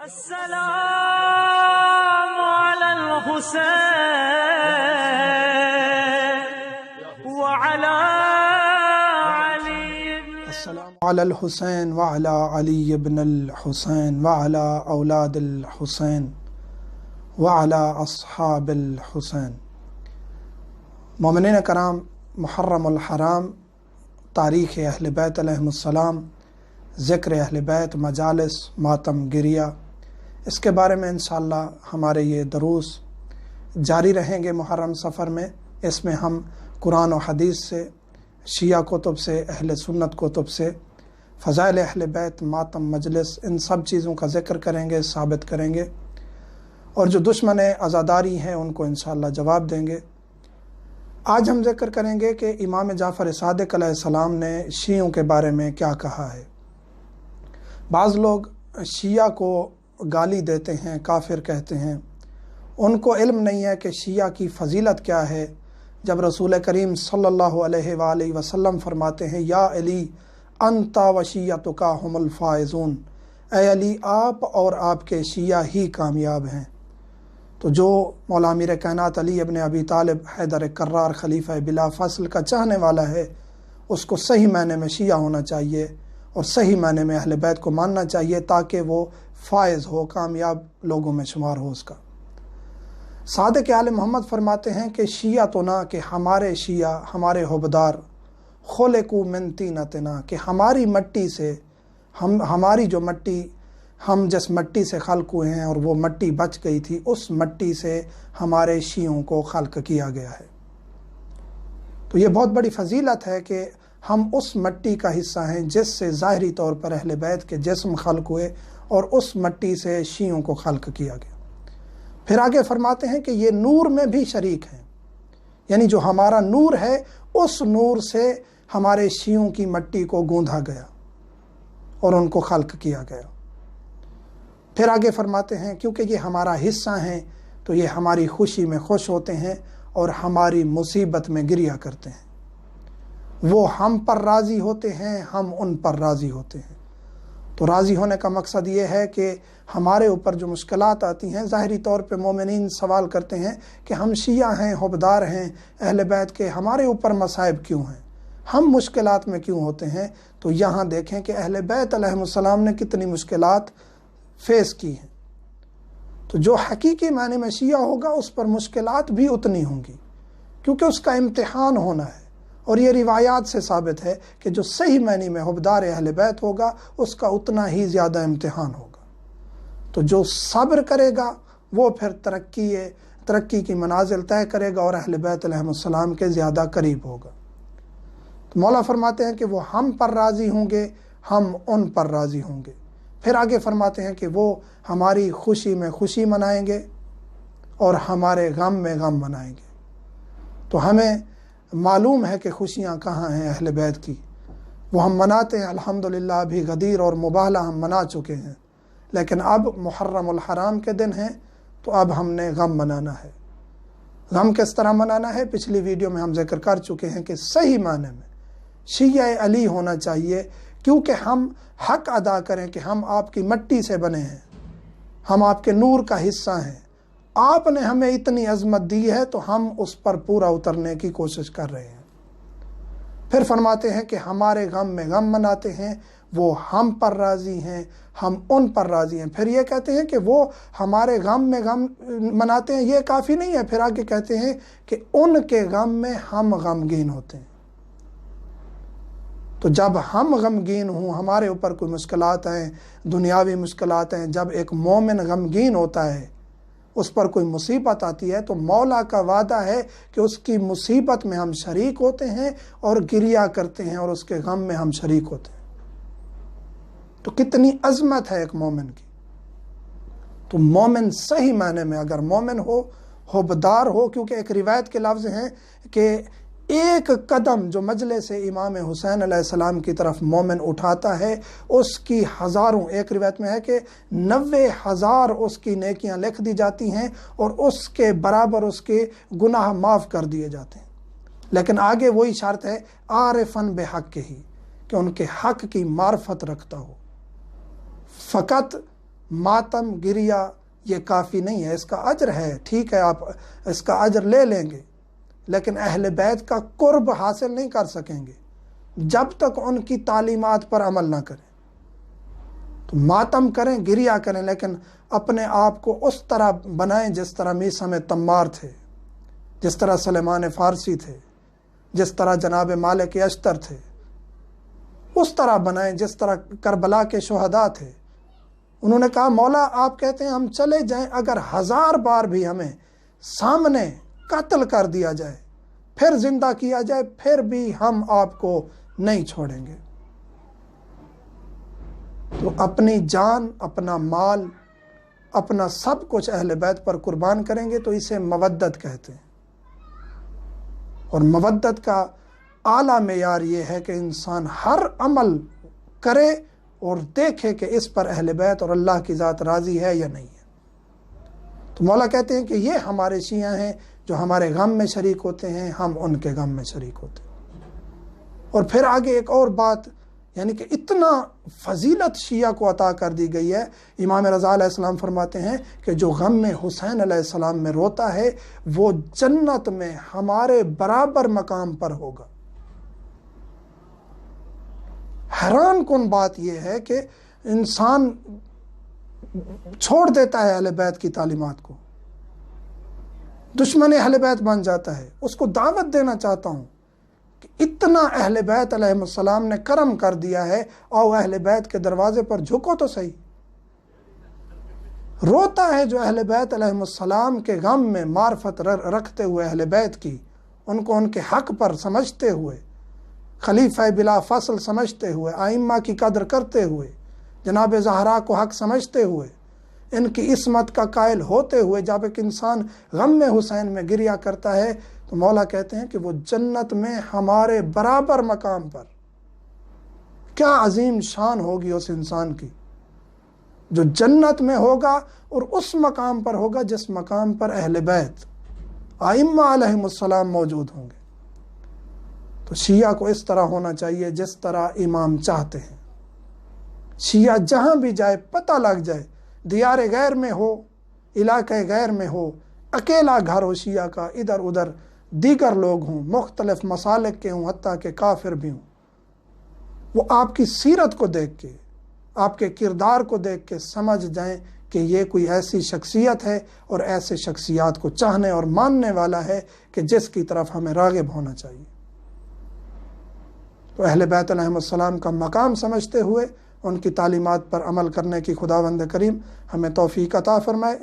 السلام على الحسين وعلى علي. السلام على الحسين وعلى علي بن الحسين وعلى أولاد الحسين وعلى أصحاب الحسين. مومنین کرام، محرم الحرام، تاریخ اہل بیت علیہم السلام، ذکر اہل بیت، مجالس، ماتم گریہ، اس کے بارے میں انشاءاللہ ہمارے یہ دروس جاری رہیں گے محرم سفر میں۔ اس میں ہم قرآن و حدیث سے، شیعہ کتب سے، اہل سنت کتب سے فضائل اہل بیت، ماتم، مجلس، ان سب چیزوں کا ذکر کریں گے، ثابت کریں گے، اور جو دشمن عزاداری ہیں ان کو انشاءاللہ جواب دیں گے۔ آج ہم ذکر کریں گے کہ امام جعفر صادق علیہ السلام نے شیعوں کے بارے میں کیا کہا ہے۔ بعض لوگ شیعہ کو گالی دیتے ہیں، کافر کہتے ہیں، ان کو علم نہیں ہے کہ شیعہ کی فضیلت کیا ہے۔ جب رسول کریم صلی اللہ علیہ وآلہ وسلم فرماتے ہیں یا علی انت و شیعتک ہم الفائزون، اے علی آپ اور آپ کے شیعہ ہی کامیاب ہیں۔ تو جو مولا امیر کائنات علی ابن ابی طالب حیدر کرار خلیفہ بلا فصل کا چاہنے والا ہے، اس کو صحیح معنی میں شیعہ ہونا چاہیے اور صحیح معنی میں اہل بیت کو ماننا چاہیے، تاکہ وہ فائز ہو، کامیاب لوگوں میں شمار ہو اس کا۔ صادق آل محمد فرماتے ہیں کہ شیعہ تو نہ، کہ ہمارے شیعہ، ہمارے حبدار، خلقو من طینتنا، کہ ہماری مٹی سے، ہماری جو مٹی، ہم جس مٹی سے خلق ہوئے ہیں اور وہ مٹی بچ گئی تھی، اس مٹی سے ہمارے شیعوں کو خلق کیا گیا ہے۔ تو یہ بہت بڑی فضیلت ہے کہ ہم اس مٹی کا حصہ ہیں جس سے ظاہری طور پر اہل بیت کے جسم خلق ہوئے اور اس مٹی سے شیعوں کو خلق کیا گیا۔ پھر آگے فرماتے ہیں کہ یہ نور میں بھی شریک ہیں، یعنی جو ہمارا نور ہے اس نور سے ہمارے شیعوں کی مٹی کو گوندھا گیا اور ان کو خلق کیا گیا۔ پھر آگے فرماتے ہیں کیونکہ یہ ہمارا حصہ ہیں تو یہ ہماری خوشی میں خوش ہوتے ہیں اور ہماری مصیبت میں گریہ کرتے ہیں۔ وہ ہم پر راضی ہوتے ہیں، ہم ان پر راضی ہوتے ہیں۔ تو راضی ہونے کا مقصد یہ ہے کہ ہمارے اوپر جو مشکلات آتی ہیں، ظاہری طور پہ مومنین سوال کرتے ہیں کہ ہم شیعہ ہیں، حبدار ہیں اہل بیت کے، ہمارے اوپر مصائب کیوں ہیں، ہم مشکلات میں کیوں ہوتے ہیں؟ تو یہاں دیکھیں کہ اہل بیت علیہم السلام نے کتنی مشکلات فیس کی ہیں۔ تو جو حقیقی معنی میں شیعہ ہوگا اس پر مشکلات بھی اتنی ہوں گی، کیونکہ اس کا امتحان ہونا ہے، اور یہ روایات سے ثابت ہے کہ جو صحیح معنی میں حبدار اہل بیت ہوگا اس کا اتنا ہی زیادہ امتحان ہوگا۔ تو جو صبر کرے گا وہ پھر ترقی کی منازل طے کرے گا اور اہل بیت علیہم السلام کے زیادہ قریب ہوگا۔ تو مولا فرماتے ہیں کہ وہ ہم پر راضی ہوں گے، ہم ان پر راضی ہوں گے۔ پھر آگے فرماتے ہیں کہ وہ ہماری خوشی میں خوشی منائیں گے اور ہمارے غم میں غم منائیں گے۔ تو ہمیں معلوم ہے کہ خوشیاں کہاں ہیں اہل بیت کی، وہ ہم مناتے ہیں الحمدللہ۔ ابھی غدیر اور مباہلہ ہم منا چکے ہیں، لیکن اب محرم الحرام کے دن ہیں تو اب ہم نے غم منانا ہے۔ غم کس طرح منانا ہے پچھلی ویڈیو میں ہم ذکر کر چکے ہیں کہ صحیح معنی میں شیعہ علی ہونا چاہیے، کیونکہ ہم حق ادا کریں کہ ہم آپ کی مٹی سے بنے ہیں، ہم آپ کے نور کا حصہ ہیں، آپ نے ہمیں اتنی عظمت دی ہے تو ہم اس پر پورا اترنے کی کوشش کر رہے ہیں۔ پھر فرماتے ہیں کہ ہمارے غم میں غم مناتے ہیں، وہ ہم پر راضی ہیں، ہم ان پر راضی ہیں۔ پھر یہ کہتے ہیں کہ وہ ہمارے غم میں غم مناتے ہیں، یہ کافی نہیں ہے، پھر آگے کہتے ہیں کہ ان کے غم میں ہم غمگین ہوتے ہیں۔ تو جب ہم غمگین ہوں، ہمارے اوپر کوئی مشکلات ہیں، دنیاوی مشکلات ہیں، جب ایک مومن غمگین ہوتا ہے، اس پر کوئی مصیبت آتی ہے، تو مولا کا وعدہ ہے کہ اس کی مصیبت میں ہم شریک ہوتے ہیں اور گریہ کرتے ہیں اور اس کے غم میں ہم شریک ہوتے ہیں۔ تو کتنی عظمت ہے ایک مومن کی۔ تو مومن صحیح معنی میں اگر مومن ہو، حبدار ہو، کیونکہ ایک روایت کے لفظ ہیں کہ ایک قدم جو مجلس امام حسین علیہ السلام کی طرف مومن اٹھاتا ہے، اس کی ہزاروں، ایک روایت میں ہے کہ 90,000 اس کی نیکیاں لکھ دی جاتی ہیں اور اس کے برابر اس کے گناہ معاف کر دیے جاتے ہیں۔ لیکن آگے وہی شرط ہے عارفاً بحق ہی، کہ ان کے حق کی معرفت رکھتا ہو۔ فقط ماتم گریا یہ کافی نہیں ہے، اس کا اجر ہے، ٹھیک ہے آپ اس کا اجر لے لیں گے، لیکن اہل بیت کا قرب حاصل نہیں کر سکیں گے جب تک ان کی تعلیمات پر عمل نہ کریں۔ تو ماتم کریں، گریا کریں، لیکن اپنے آپ کو اس طرح بنائیں جس طرح میثم میں تمار تھے، جس طرح سلیمان فارسی تھے، جس طرح جناب مالک اشتر تھے، اس طرح بنائیں جس طرح کربلا کے شہداء تھے۔ انہوں نے کہا مولا آپ کہتے ہیں ہم چلے جائیں، اگر 1000 بار بھی ہمیں سامنے قتل کر دیا جائے، پھر زندہ کیا جائے، پھر بھی ہم آپ کو نہیں چھوڑیں گے۔ تو اپنی جان، اپنا مال، اپنا سب کچھ اہل بیت پر قربان کریں گے تو اسے مودت کہتے ہیں۔ اور مودت کا اعلیٰ معیار یہ ہے کہ انسان ہر عمل کرے اور دیکھے کہ اس پر اہل بیت اور اللہ کی ذات راضی ہے یا نہیں ہے۔ تو مولا کہتے ہیں کہ یہ ہمارے شیعہ ہیں جو ہمارے غم میں شریک ہوتے ہیں، ہم ان کے غم میں شریک ہوتے ہیں۔ اور پھر آگے ایک اور بات، یعنی کہ اتنا فضیلت شیعہ کو عطا کر دی گئی ہے۔ امام رضا علیہ السلام فرماتے ہیں کہ جو غم میں حسین علیہ السلام میں روتا ہے وہ جنت میں ہمارے برابر مقام پر ہوگا۔ حیران کن بات یہ ہے کہ انسان چھوڑ دیتا ہے اہل بیت کی تعلیمات کو، دشمن اہل بیت بن جاتا ہے۔ اس کو دعوت دینا چاہتا ہوں کہ اتنا اہل بیت علیہ السلام نے کرم کر دیا ہے، آؤ اہل بیت کے دروازے پر جھکو تو صحیح۔ روتا ہے جو اہل بیت علیہ السلام کے غم میں معرفت رکھتے ہوئے اہل بیت کی، ان کو ان کے حق پر سمجھتے ہوئے، خلیفہ بلا فصل سمجھتے ہوئے، ائمہ کی قدر کرتے ہوئے، جناب زہرا کو حق سمجھتے ہوئے، ان کی عصمت کا قائل ہوتے ہوئے جب ایک انسان غم میں حسین میں گریا کرتا ہے تو مولا کہتے ہیں کہ وہ جنت میں ہمارے برابر مقام پر۔ کیا عظیم شان ہوگی اس انسان کی جو جنت میں ہوگا اور اس مقام پر ہوگا جس مقام پر اہل بیت ائمہ علیہم السلام موجود ہوں گے۔ تو شیعہ کو اس طرح ہونا چاہیے جس طرح امام چاہتے ہیں۔ شیعہ جہاں بھی جائے پتہ لگ جائے، دیار غیر میں ہو، علاقہ غیر میں ہو، اکیلا گھر ہو شیعہ کا، ادھر ادھر دیگر لوگ ہوں، مختلف مسالک کے ہوں، حتیٰ کہ کافر بھی ہوں، وہ آپ کی سیرت کو دیکھ کے، آپ کے کردار کو دیکھ کے سمجھ جائیں کہ یہ کوئی ایسی شخصیت ہے اور ایسے شخصیات کو چاہنے اور ماننے والا ہے کہ جس کی طرف ہمیں راغب ہونا چاہیے۔ تو اہل بیت علیہم السلام کا مقام سمجھتے ہوئے ان کی تعلیمات پر عمل کرنے کی خداوند کریم ہمیں توفیق عطا فرمائے۔